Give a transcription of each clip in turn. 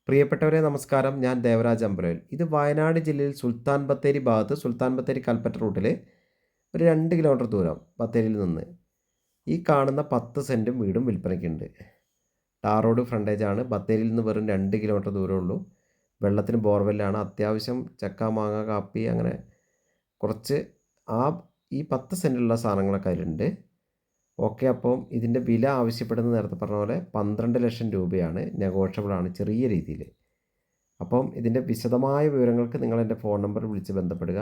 പ്രിയപ്പെട്ടവരെ നമസ്കാരം. ഞാൻ ദേവരാജ് അമ്പലവയൽ. ഇത് വയനാട് ജില്ലയിൽ സുൽത്താൻ ബത്തേരി ഭാഗത്ത് സുൽത്താൻ ബത്തേരി കൽപ്പറ്റ റൂട്ടിൽ ഒരു 2 കിലോമീറ്റർ ദൂരം ബത്തേരിയിൽ നിന്ന് ഈ കാണുന്ന 10 സെൻറ്റും വീടും വിൽപ്പനയ്ക്കുണ്ട്. Tar road ഫ്രണ്ടേജാണ്. ബത്തേരിയിൽ നിന്ന് വെറും 2 കിലോമീറ്റർ ദൂരമുള്ളൂ. വെള്ളത്തിന് ബോർവെല്ലാണ്. അത്യാവശ്യം ചക്ക, മാങ്ങ, കാപ്പി അങ്ങനെ കുറച്ച് ആ ഈ 10 സെൻറ്റിലുള്ള സാധനങ്ങളൊക്കെ അതിലുണ്ട്. ഓക്കെ, അപ്പം ഇതിൻ്റെ വില ആവശ്യപ്പെടുന്നത് നേരത്തെ പറഞ്ഞ പോലെ 12 ലക്ഷം രൂപയാണ്. നെഗോഷ്യബിളാണ് ചെറിയ രീതിയിൽ. അപ്പം ഇതിൻ്റെ വിശദമായ വിവരങ്ങൾക്ക് നിങ്ങൾ എൻ്റെ ഫോൺ നമ്പർ വിളിച്ച് ബന്ധപ്പെടുക.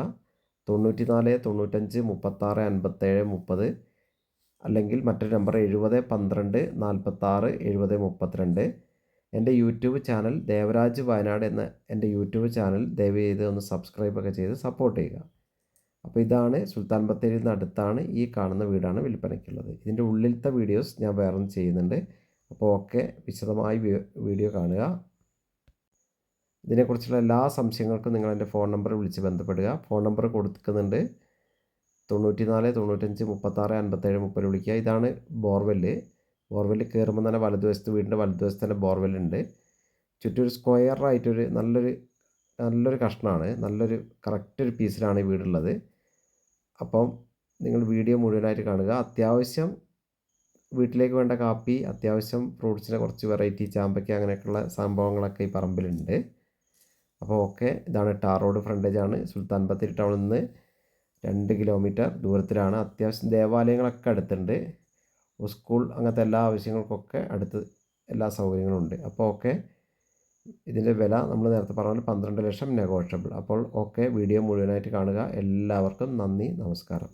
94 95 36 57 30, അല്ലെങ്കിൽ മറ്റൊരു നമ്പർ 70 12 46 70 32. എൻ്റെ യൂട്യൂബ് ചാനൽ ദേവരാജ് വയനാട് എന്ന എൻ്റെ യൂട്യൂബ് ചാനൽ ദയവ് ചെയ്ത് ഒന്ന് സബ്സ്ക്രൈബൊക്കെ ചെയ്ത് സപ്പോർട്ട് ചെയ്യുക. അപ്പോൾ ഇതാണ് സുൽത്താൻ ബത്തേരിയിൽ നിന്ന് അടുത്താണ് ഈ കാണുന്ന വീടാണ് വിൽപ്പനയ്ക്കുള്ളത്. ഇതിൻ്റെ ഉള്ളിലത്തെ വീഡിയോസ് ഞാൻ വേറെ ചെയ്യുന്നുണ്ട്. അപ്പോൾ ഓക്കെ, വിശദമായി വീഡിയോ കാണുക. ഇതിനെക്കുറിച്ചുള്ള എല്ലാ സംശയങ്ങൾക്കും നിങ്ങൾ എൻ്റെ ഫോൺ നമ്പർ വിളിച്ച് ബന്ധപ്പെടുക. ഫോൺ നമ്പർ കൊടുക്കുന്നുണ്ട്. 94 95 36 57 30 വിളിക്കുക. ഇതാണ് ബോർവെല്ല്. ബോർവെല്ല് കയറുമ്പോൾ തന്നെ വലതുവശത്ത്, വീടിൻ്റെ വലതുവശത്ത് തന്നെ ബോർവെല്ലുണ്ട്. ചുറ്റും ഒരു സ്ക്വയറായിട്ടൊരു നല്ലൊരു കഷ്ണമാണ്. നല്ലൊരു കറക്റ്റ് ഒരു പീസിലാണ് ഈ വീടുള്ളത്. അപ്പം നിങ്ങൾ വീഡിയോ മുഴുവനായിട്ട് കാണുക. അത്യാവശ്യം വീട്ടിലേക്ക് വേണ്ട കാപ്പി, അത്യാവശ്യം ഫ്രൂട്ട്സിൻ്റെ കുറച്ച് വെറൈറ്റി ചാമ്പയ്ക്ക അങ്ങനെയൊക്കെയുള്ള സംഭവങ്ങളൊക്കെ ഈ പറമ്പിലുണ്ട്. അപ്പോൾ ഓക്കെ, ഇതാണ് ടാർ റോഡ് ഫ്രണ്ടേജാണ്. സുൽത്താൻ ബത്തേരി ടൗണിൽ നിന്ന് 2 കിലോമീറ്റർ ദൂരത്തിലാണ്. അത്യാവശ്യം ദേവാലയങ്ങളൊക്കെ അടുത്തുണ്ട്. സ്കൂൾ അങ്ങനത്തെ എല്ലാ ആവശ്യങ്ങൾക്കൊക്കെ അടുത്ത് എല്ലാ സൗകര്യങ്ങളും ഉണ്ട്. അപ്പോൾ ഓക്കെ, ഇതിൻ്റെ വില നമ്മൾ നേരത്തെ പറഞ്ഞ പോലെ 12 ലക്ഷം നെഗോഷ്യബിൾ. അപ്പോൾ ഓക്കെ, വീഡിയോ മുഴുവനായിട്ട് കാണുക. എല്ലാവർക്കും നന്ദി, നമസ്കാരം.